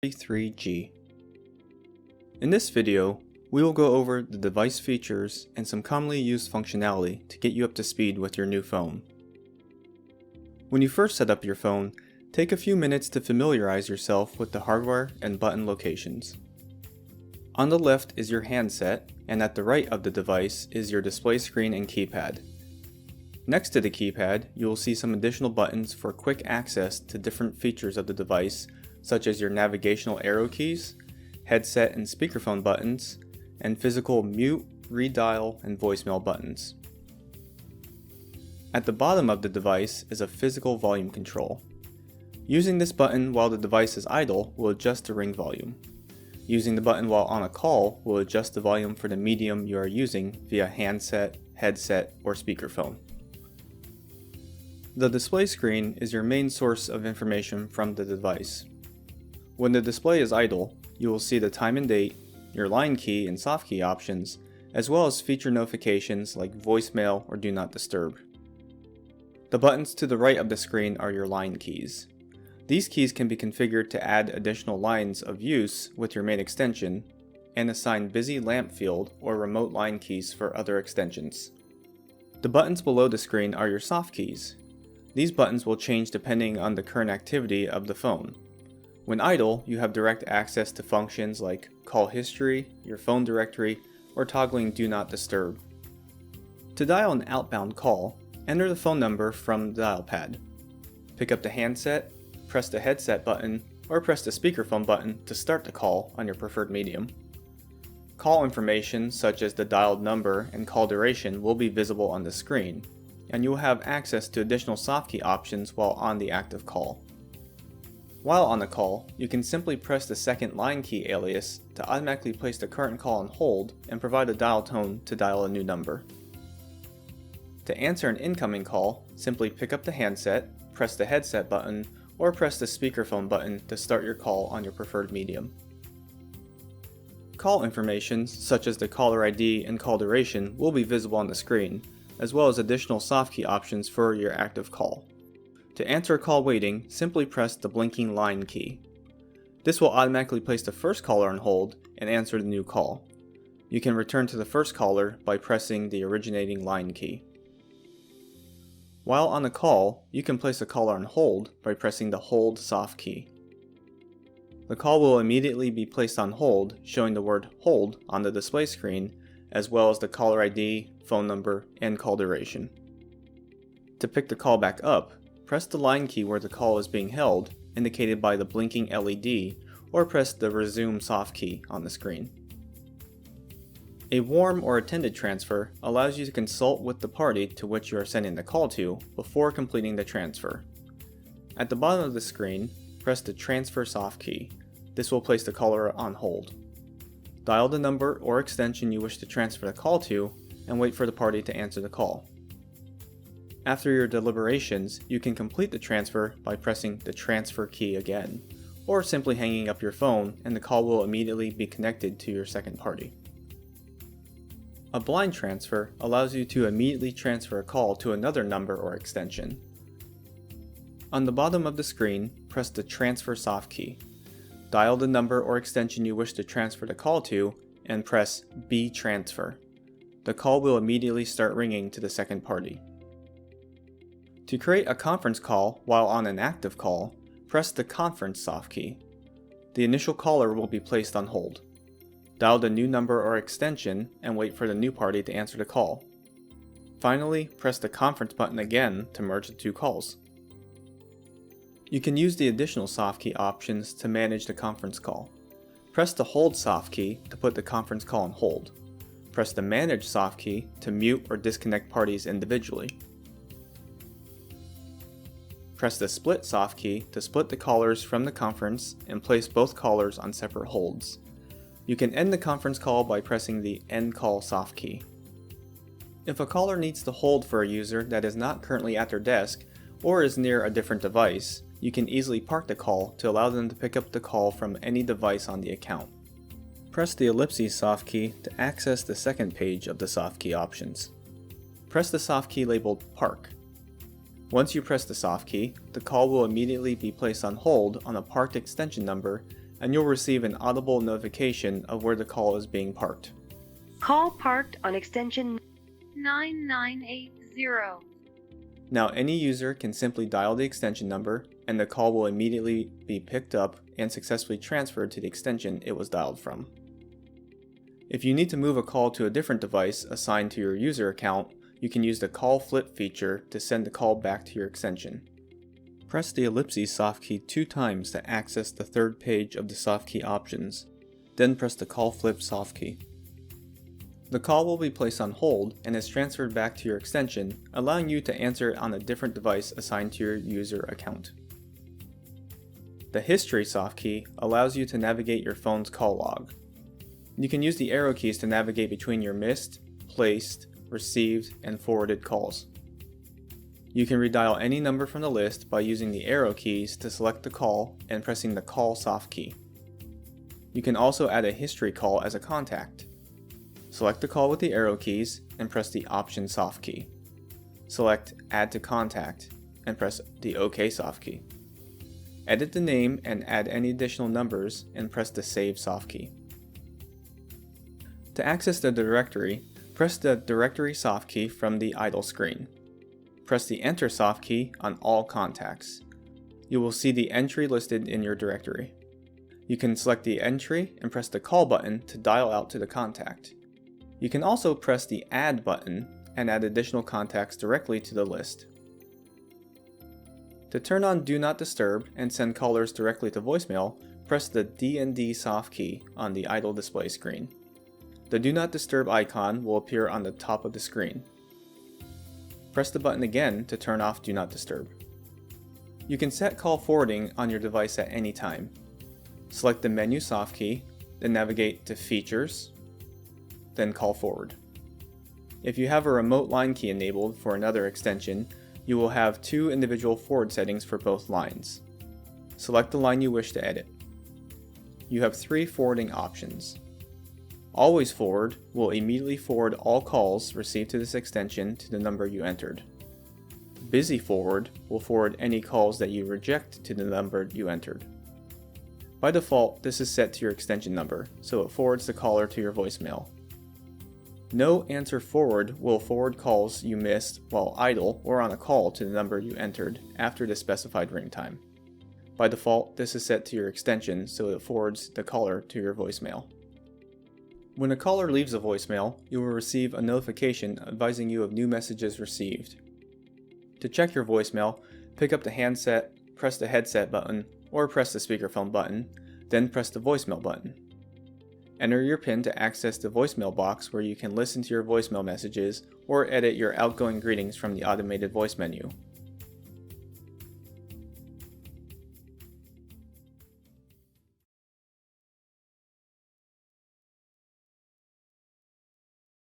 YealinkT33G. In this video, we will go over the device features and some commonly used functionality to get you up to speed with your new phone. When you first set up your phone, take a few minutes to familiarize yourself with the hardware and button locations. On the left is your handset, and at the right of the device is your display screen and keypad. Next to the keypad, you will see some additional buttons for quick access to different features of the device, such as your navigational arrow keys, headset and speakerphone buttons, and physical mute, redial, and voicemail buttons. At the bottom of the device is a physical volume control. Using this button while the device is idle will adjust the ring volume. Using the button while on a call will adjust the volume for the medium you are using via handset, headset, or speakerphone. The display screen is your main source of information from the device. When the display is idle, you will see the time and date, your line key and soft key options, as well as feature notifications like voicemail or do not disturb. The buttons to the right of the screen are your line keys. These keys can be configured to add additional lines of use with your main extension, and assign busy lamp field or remote line keys for other extensions. The buttons below the screen are your soft keys. These buttons will change depending on the current activity of the phone. When idle, you have direct access to functions like call history, your phone directory, or toggling do not disturb. To dial an outbound call, enter the phone number from the dial pad. Pick up the handset, press the headset button, or press the speakerphone button to start the call on your preferred medium. Call information such as the dialed number and call duration will be visible on the screen, and you will have access to additional soft key options while on the active call. While on the call, you can simply press the second line key alias to automatically place the current call on hold and provide a dial tone to dial a new number. To answer an incoming call, simply pick up the handset, press the headset button, or press the speakerphone button to start your call on your preferred medium. Call information such as the caller ID and call duration will be visible on the screen, as well as additional soft key options for your active call. To answer a call waiting, simply press the blinking line key. This will automatically place the first caller on hold and answer the new call. You can return to the first caller by pressing the originating line key. While on a call, you can place a caller on hold by pressing the hold soft key. The call will immediately be placed on hold, showing the word hold on the display screen, as well as the caller ID, phone number, and call duration. To pick the call back up, press the line key where the call is being held, indicated by the blinking LED, or press the resume soft key on the screen. A warm or attended transfer allows you to consult with the party to which you are sending the call to before completing the transfer. At the bottom of the screen, press the transfer soft key. This will place the caller on hold. Dial the number or extension you wish to transfer the call to and wait for the party to answer the call. After your deliberations, you can complete the transfer by pressing the transfer key again, or simply hanging up your phone and the call will immediately be connected to your second party. A blind transfer allows you to immediately transfer a call to another number or extension. On the bottom of the screen, press the transfer soft key. Dial the number or extension you wish to transfer the call to and press B transfer. The call will immediately start ringing to the second party. To create a conference call while on an active call, press the conference soft key. The initial caller will be placed on hold. Dial the new number or extension and wait for the new party to answer the call. Finally, press the conference button again to merge the two calls. You can use the additional soft key options to manage the conference call. Press the hold soft key to put the conference call on hold. Press the manage soft key to mute or disconnect parties individually. Press the split soft key to split the callers from the conference and place both callers on separate holds. You can end the conference call by pressing the end call soft key. If a caller needs to hold for a user that is not currently at their desk or is near a different device, you can easily park the call to allow them to pick up the call from any device on the account. Press the ellipses soft key to access the second page of the soft key options. Press the soft key labeled Park. Once you press the soft key, the call will immediately be placed on hold on a parked extension number and you'll receive an audible notification of where the call is being parked. Call parked on extension 9980. Now any user can simply dial the extension number, and the call will immediately be picked up and successfully transferred to the extension it was dialed from. If you need to move a call to a different device assigned to your user account, you can use the call flip feature to send the call back to your extension. Press the ellipses soft key 2 times to access the third page of the soft key options, then press the call flip soft key. The call will be placed on hold and is transferred back to your extension, allowing you to answer it on a different device assigned to your user account. The history soft key allows you to navigate your phone's call log. You can use the arrow keys to navigate between your missed, placed, received, and forwarded calls. You can redial any number from the list by using the arrow keys to select the call and pressing the call soft key. You can also add a history call as a contact. Select the call with the arrow keys and press the option soft key. Select add to contact and press the OK soft key. Edit the name and add any additional numbers and press the save soft key. To access the directory, press the directory soft key from the idle screen. Press the enter soft key on all contacts. You will see the entry listed in your directory. You can select the entry and press the call button to dial out to the contact. You can also press the add button and add additional contacts directly to the list. To turn on Do Not Disturb and send callers directly to voicemail, press the D&D soft key on the idle display screen. The Do Not Disturb icon will appear on the top of the screen. Press the button again to turn off Do Not Disturb. You can set call forwarding on your device at any time. Select the menu soft key, then navigate to Features, then Call Forward. If you have a remote line key enabled for another extension, you will have 2 individual forward settings for both lines. Select the line you wish to edit. You have 3 forwarding options. Always Forward will immediately forward all calls received to this extension to the number you entered. Busy Forward will forward any calls that you reject to the number you entered. By default, this is set to your extension number, so it forwards the caller to your voicemail. No Answer Forward will forward calls you missed while idle or on a call to the number you entered after the specified ring time. By default, this is set to your extension, so it forwards the caller to your voicemail. When a caller leaves a voicemail, you will receive a notification advising you of new messages received. To check your voicemail, pick up the handset, press the headset button, or press the speakerphone button, then press the voicemail button. Enter your PIN to access the voicemail box where you can listen to your voicemail messages or edit your outgoing greetings from the automated voice menu.